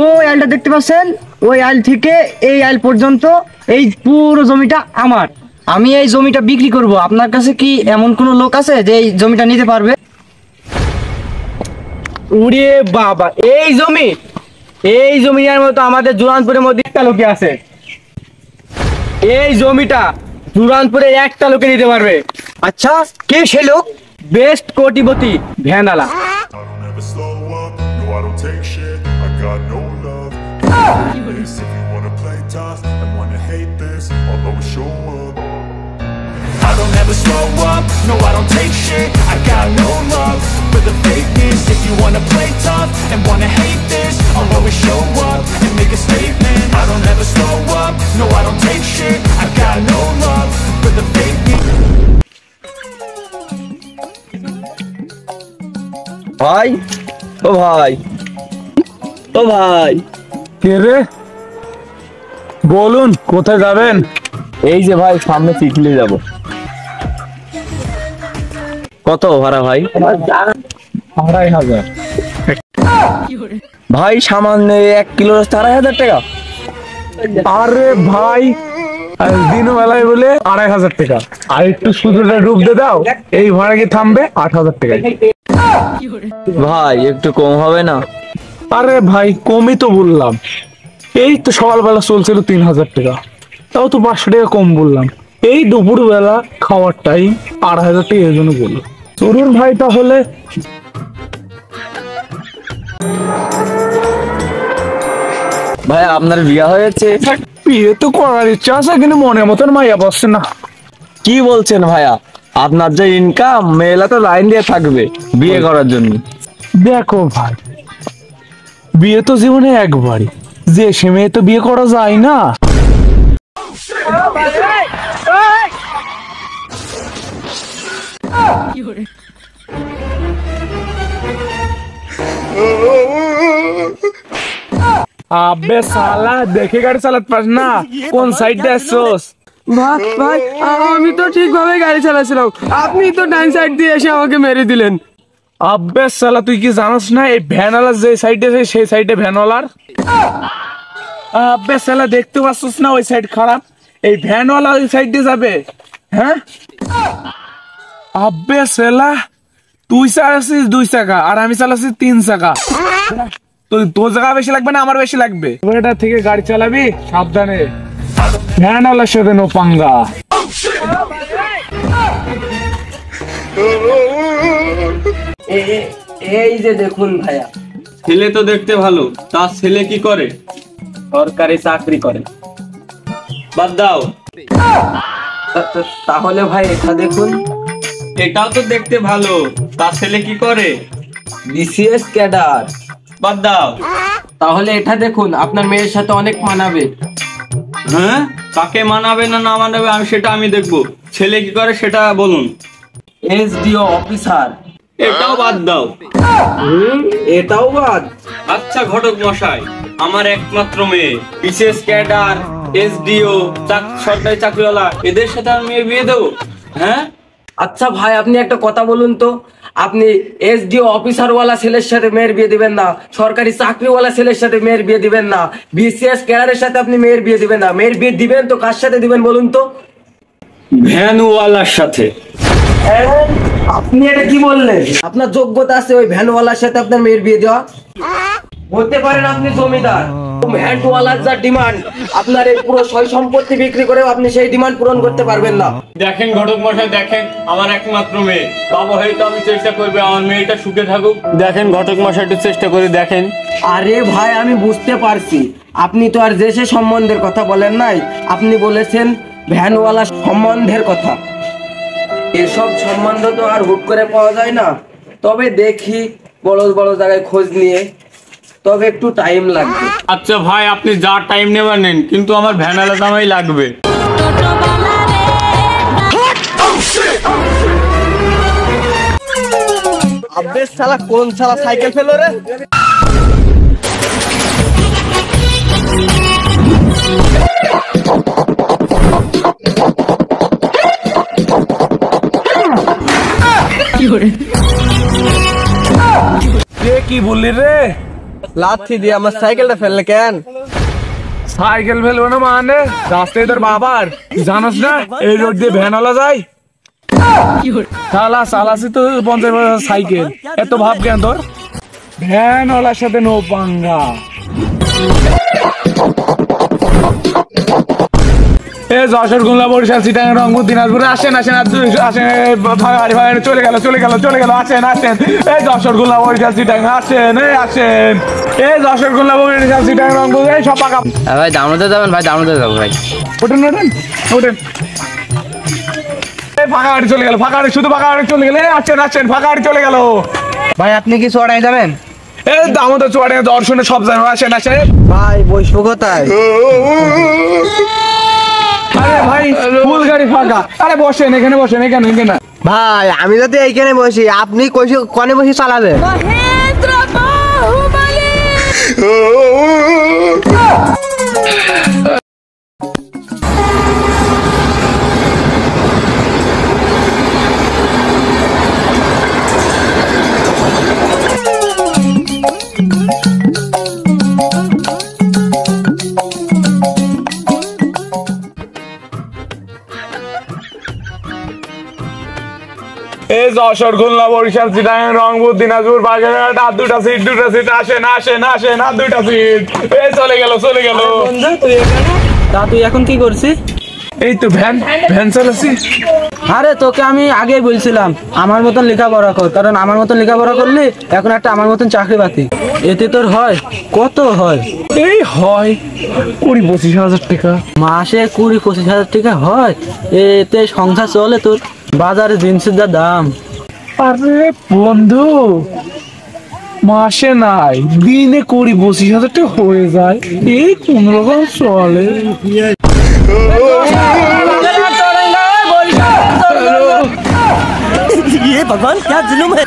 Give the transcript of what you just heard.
ওই আইলটা দেখতে পাচ্ছেন, ওই আইল থেকে এই আইল পর্যন্ত এই পুরো জমিটা আমার। আমি এই জমিটা বিক্রি করব। আপনার কাছে কি এমন কোনো লোক আছে যে এই জমিটা নিতে পারবে? উড়ে বাবা, এই জমিটার মতো আমাদের জুরানপুরের মধ্যে একটা লোকে আছে। এই জমিটা জুরানপুরে একটা লোকে নিতে পারবে। আচ্ছা, কে সে লোক? বেস্ট কোটিপতি ভ্যানওয়ালা। I don't ever slow up, no I don't take shit. I got no love for the fakeness. If you wanna play tough and wanna hate this, I'll always show up and make a statement. I don't ever slow up, no I don't take shit. I got no love for the fakeness. ভাই, ও ভাই, ও ভাই, কে রে? বলুন কোথায় যাবেন? এই যে ভাই সামনে চিখলে যাব। কত ভাড়া ভাই? 2500। ভাই সামান্য 1 কিলো 2500 টাকা? আরে ভাই, দিন বেলায় বলে 2500 টাকা, আর একটু সুযোগটা ডুবতে দাও, এই ভাড়া কি থামবে? 8000 টাকা। ভাই একটু কম হবে না? আরে ভাই কমই তো বললাম, এই তো সকালবেলা চলছিল 3000 টাকা, তাও তো 500 টাকা কম বললাম। এই দুপুর বেলা খাওয়ার টাইম 2500 টাকা, এই জন্য বললাম। চলুন ভাই তাহলে। ভাই আপনার বিয়ে হয়েছে? বিয়ে তো করার ইচ্ছা আছে, কিন্তু মনের মতন মাইয়া পাচ্ছে না। কি বলছেন ভাইয়া? আপনার যে ইনকাম, মেয়েলা তো লাইন দিয়ে থাকবে বিয়ে করার জন্য। দেখো ভাই, বিয়ে তো জীবনে একবারই, যে সে মেয়ে তো বিয়ে করা যায় না। আবে শালা, দেখে গাড়ি চালাতে পারিস না? কোন সাইড দিয়ে আসছোস? ভাই আমি তো ঠিকভাবে গাড়ি চালাচ্ছিলাম, আপনি তো ডাইন সাইড দিয়ে এসে আমাকে মেরে দিলেন। আবে শালা, তুই কি জানাস না এই ভ্যানওয়ালার যে সাইডে আছে সেই সাইডে ভ্যানওয়ালার? আবে শালা, দেখতে পাচ্ছিস না ওই সাইড খারাপ, এই ভ্যানওয়ালা ওই সাইড দিয়ে যাবে? হ্যাঁ আবে শালা, তুই চালাচ্ছিস 2 চাকা আর আমি চালাচ্ছি 3 চাকা। তোর জায়গা বেশি লাগবে না আমার বেশি লাগবে? এটা থেকে গাড়ি চালাবি সাবধানে, ভ্যানওয়ালার সাথে নো পাঙ্গা। এই যে দেখুন ভাইয়া, ছেলে তো দেখতে ভালো, তার ছেলে কি করে? সরকারি চাকরি করে। বাদ দাও। তাহলে ভাই এটা দেখুন, এটাও তো দেখতে ভালো, তার ছেলে কি করে? BCS cadre. বাদ দাও। তাহলে এটা দেখুন, আপনার মেয়ের সাথে অনেক মানাবে। হ্যাঁ, কাকে মানাবে না না মানাবে আমি দেখবো। ছেলে কি করে সেটা বলুন। SDO officer. এটাও বাদ দাও। এটাও বাদ? আচ্ছা ঘটক মশাই, আমার একমাত্র মেয়ে, বিশেষ ক্যাডার, এসডিও, সরকারি চাকরিওয়ালা, এদের সাথে আমি মেয়ে বিয়ে দেবো? হ্যাঁ আচ্ছা ভাই, আপনি একটা কথা বলুন তো, আপনি এসডিও অফিসারওয়ালা ছেলের সাথে মেয়ের বিয়ে দিবেন না, সরকারি চাকরিওয়ালা ছেলের সাথে মেয়ের বিয়ে দিবেন না, বিসিএস ক্যাডারের সাথে আপনি মেয়ের বিয়ে দিবেন না। মেয়ের বিয়ে দিবেন তো কার সাথে দিবেন বলুন তো? ভ্যানওয়ালার সাথে। আপনি এটা কি বললেন? আপনার যোগ্যতা আছে ওই ভ্যানওয়ালার সাথে আপনার মেয়ের বিয়ে দেওয়া? বলতে পারেন আপনি জমিদার, ভ্যানওয়ালার যা ডিমান্ড, আপনার এই পুরো সয় সম্পত্তি বিক্রি করেও আপনি সেই ডিমান্ড পূরণ করতে পারবেন না। দেখেন ঘটক মশাই, দেখেন আমার একমাত্র মেয়ে, বাবা হয়তো আমি চেষ্টা করবো আমার মেয়েটা সুখে থাকুক। দেখেন ঘটক মশাই, একটু চেষ্টা করে দেখেন। আরে ভাই, আমি বুঝতে পারছি, আপনি তো আর যে সে সম্বন্ধের কথা বলেন নাই, আপনি বলেছেন ভ্যানওয়ালা সম্বন্ধের কথা। এসব সম্বন্ধ তো আর হুট করে পাওয়া যায় না, তবে দেখি বড় বড় জায়গায় খোঁজ নিয়ে, তবে একটু টাইম লাগবে। আচ্ছা ভাই, আপনি যা টাইম নেবেন নেন, কিন্তু আমার ভ্যানওয়ালা দামই লাগবে। আবে শালা, কোন শালা সাইকেল ফেলো রে? কি বললি রে? লাথি দিয়ে আমার সাইকেলটা ফেললে কেন? সাইকেল ফেলবো না মানে রাস্তায় তোর বাবার জানোস না এই রোড দিয়ে ভ্যানওয়ালা যায় চালাসি তো 50 সাইকেল এত ভাব কেন তোর ভ্যানওয়ালার সাথে নো পাঙ্গা যশোর খুলনা বরিশাল চিটাগাং রংপুর দিনাজপুরে আসেন আসেন আসেন গাড়ি ভাড়া চলে গেল আসেন এই যশোর খুলনা বরিশাল চিটাগাং আসেন আসেন এই যশোর খুলনা বরিশাল চিটাগাং রংপুর এই সব পাকা ভাই দামোদর যাবেন ভাই দামোদর যাবো ভাই ওঠেন এই ফাঁকা গাড়ি চলে গেল শুধু ফাঁকা গাড়ি চলে গেল আসেন ফাঁকা গাড়ি চলে গেল ভাই আপনি কি চড়াই যাবেন? এই দামোদর চুয়াডাঙ্গা দর্শনে সব জায়গায় আসেন ভাই বসবো কোথায়? আরে ভাই ফুল গাড়ি ফাঁকা আরে বসেন এখানে ভাই আমি যদি এইখানে বসি আপনি কনে বসে চালাবেন? মহেন্দ্র বাহুবলী এই যশোর খুলনা বরিশাল চিটাগাং রংপুর দিনাজপুর বাগেরহাট আর দুটা সিট আসেন আর দুটা সিট এই চলে গেল তা তুই এখন কি করছিস? এই তো ভ্যান চালাচ্ছি আরে তোকে আমি আগেই বলছিলাম আমার মতন লেখাপড়া কর, কারণ আমার মতন লেখাপড়া করলে এখন একটা আমার মতন চাকরি বাতি এতে তোর হয় কত হয়? এই হয় 20-25 হাজার টাকা মাসে 20-25 হাজার টাকা হয়, এতে সংসার চলে তোর? বাজারে জিনিসের যা দাম। আরে বন্ধু মাসে নাই দিনে 20-25 হাজার টাকা হয়ে যায়, এই কোন রকম চলে। ये भगवान क्या जुलुम है।